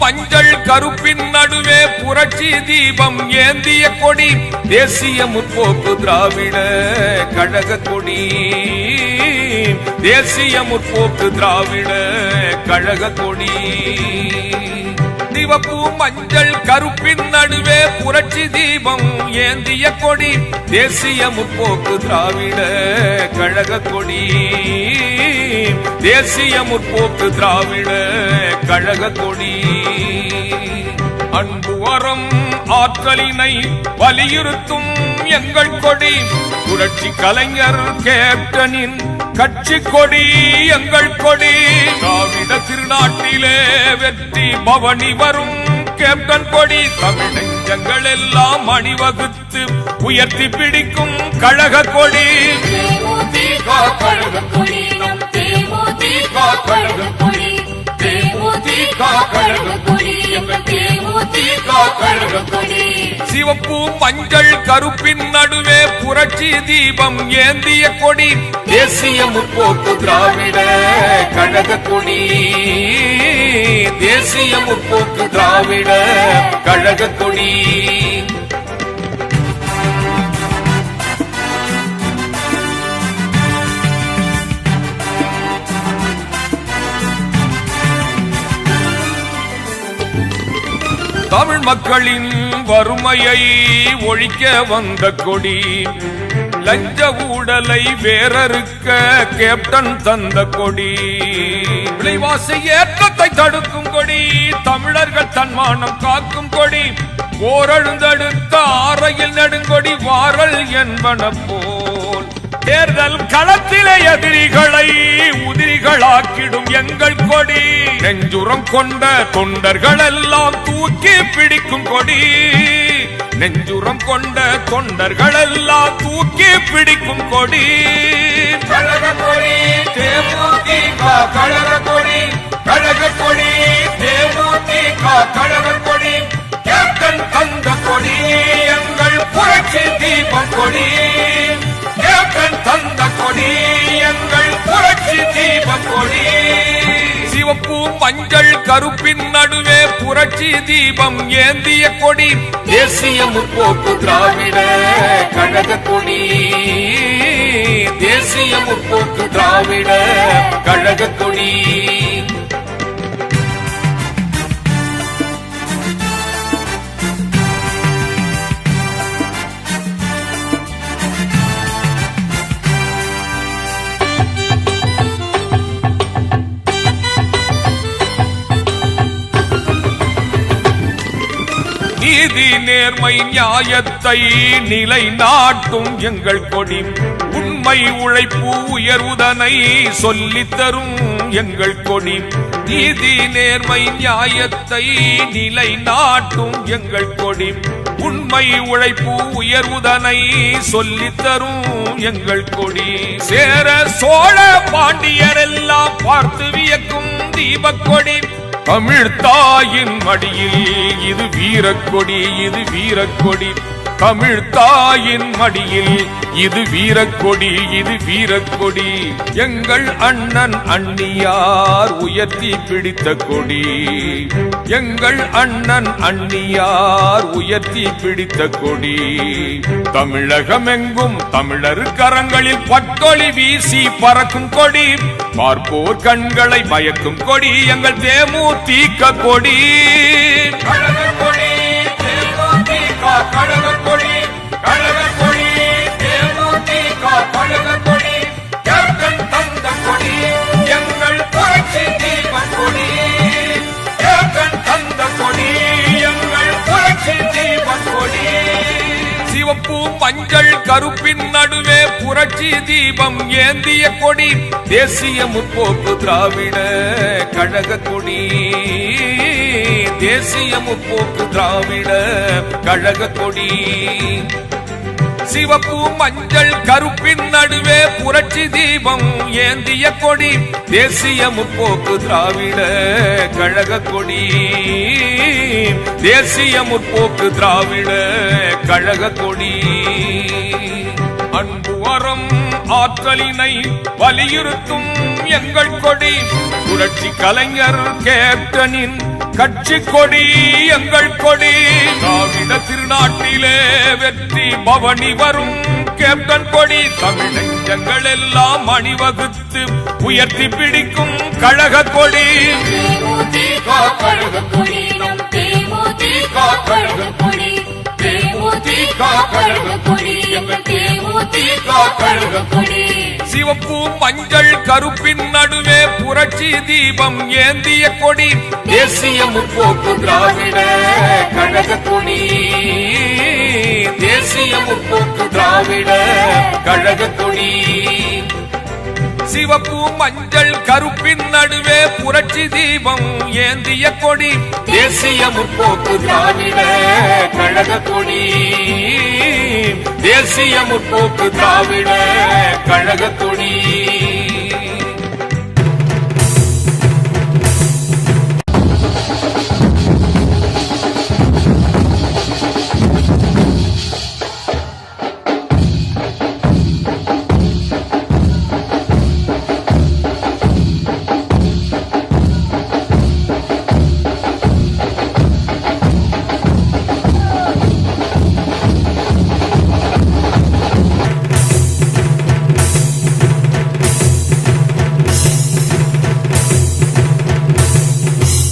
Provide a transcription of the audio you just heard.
மஞ்சள் கருப்பின் நடுவே புரட்சி தீபம் ஏந்திய கொடி தேசிய முற்போக்கு திராவிட கழக கொடி தேசிய முற்போக்கு திராவிட கழக கொடி சிவப்பு மஞ்சள் கருப்பின் நடுவே புரட்சி தீபம் ஏந்திய கொடி தேசிய முற்போக்கு திராவிட கழக கொடி தேசிய முற்போக்கு திராவிட கழக கொடி அன்பு வரம் ஆற்றலினை வலியுறுத்தும் எங்கள் கொடி புரட்சி கலைஞர் கேப்டனின் கட்சி கொடி எங்கள் கொடி திராவிட திருநாட்டிலே வெற்றி பவனி வரும் கேப்டன் கொடி தமிழ் நெஞ்சங்கள் எல்லாம் அணிவகுத்து உயர்த்தி பிடிக்கும் கழக கொடி தேமுதிக கழக கொடி நம் தேமுதிக கழக கொடி தேமுதிக கழக கொடி எங்கள் தேமுதிக கழக கொடி சிவப்பு மஞ்சள் கருப்பின் நடுவே புரட்சி தீபம் ஏந்திய கொடி தேசிய முற்போக்கு திராவிட கழக கொடி தேசிய முற்போக்கு திராவிட கழக கொடி தமிழ் மக்களின் வறுமையை ஒழிக்க வந்த கொடி லஞ்ச ஊழலை வேறறுக்க கேப்டன் தந்த கொடி விலைவாசி ஏற்றத்தை தடுக்கும் கொடி தமிழர்கள் தன்மானம் காக்கும் கொடி போரழுந்தடுத்த ஆறையில் நெடுங்கொடி வாரல் என்பன போல் தேர்தல் களத்திலே எதிரிகளை உதிரிகளாக்கிடும் எங்கள் கொடி நெஞ்சுரம் கொண்ட தொண்டர்கள் எல்லாம் தூக்கி பிடிக்கும் கொடி நெஞ்சுரம் கொண்ட தொண்டர்கள் எல்லாம் தூக்கி பிடிக்கும் கொடி கழக கொடி தேமுதிக கழக கொடி கழக கொடி தேமுதிக கழக கொடி கேப்டன் தந்த கொடி எங்கள் புரட்சி தீபம் கொடி கேப்டன் தந்த கொடி எங்கள் புரட்சி தீபம் கொடி சிவப்பு மஞ்சள் கருப்பின் நடுவே புரட்சி தீபம் ஏந்திய கொடி தேசிய முற்போக்கு திராவிட கழக கொடி தேசிய முற்போக்கு திராவிட கழக கொடி நீதி நேர்மை நியாயத்தை நிலைநாட்டும் எங்கள் கொடி உண்மை உழைப்பு உயர்வுதனை சொல்லித் தரும் எங்கள் கொடி நீதி நேர்மை நியாயத்தை நிலைநாட்டும் எங்கள் கொடி உண்மை உழைப்பு உயர்வுதனை சொல்லித் தரும் எங்கள் கொடி சேர சோழ பாண்டியர் எல்லாம் பார்த்து வியக்கும் தீபக்கொடி தமிழ் தாயின் மடியில் இது வீரக்கொடி இது வீரக்கொடி தமிழ் தாயின் மடியில் இது வீரக்கொடி இது வீரக்கொடி எங்கள் அண்ணன் அண்ணியார் உயர்த்தி பிடித்த கொடி எங்கள் அண்ணன் அண்ணியார் உயர்த்தி பிடித்த கொடி தமிழகமெங்கும் தமிழர் கரங்களில் பட்டொளி வீசி பறக்கும் கொடி பார்ப்போர் கண்களை பயக்கும் கொடி எங்கள் தேமுதிக கொடி கழக கொடி தேமுதிக கழக கொடி கழக கொடி தேமுதிக கழக கொடி கேப்டன் தந்த கொடி எங்கள் புரட்சி தீபம் கொடி கேப்டன் தந்த கொடி எங்கள் புரட்சி தீபம் கொடி சிவப்பு மஞ்சள் கருப்பின் நடுவே புரட்சி தீபம் ஏந்திய கொடி தேசிய முற்போக்கு திராவிட கழக கொடி தேசிய முற்போக்கு திராவிட கழக கொடி சிவப்பு மஞ்சள் கருப்பின் நடுவே புரட்சி தீபம் ஏந்திய கொடி தேசிய முற்போக்கு திராவிட கழக கொடி தேசிய முற்போக்கு திராவிட கழக கொடி அன்பு வரம் ஆற்றலினை வலியுறுத்தும் எங்கள் கொடி புரட்சி கலைஞர் கேப்டனின் கட்சி கொடி எங்கள் கொடி திராவிட திருநாட்டிலே வெற்றி பவனி வரும் கேப்டன் கொடி தமிழ் நெஞ்சங்கள் எல்லாம் அணிவகுத்து உயர்த்தி பிடிக்கும் கழக கொடி தேமுதிக கழக கொடி நம் தேமுதிக கழக கொடி தேமுதிக கழக கொடி எங்கள் தேமுதிக கழக கொடி சிவப்பு மஞ்சள் கருப்பின் நடுவே புரட்சி தீபம் ஏந்திய கொடி தேசிய முற்போக்கு திராவிட கழக கொடி தேசிய முற்போக்கு திராவிட கழக கொடி சிவப்பு மஞ்சள் கருப்பின் நடுவே புரட்சி தீபம் ஏந்திய கொடி தேசிய முற்போக்கு திராவிட கழக கொடி தேசிய முற்போக்கு திராவிட கழக கொடி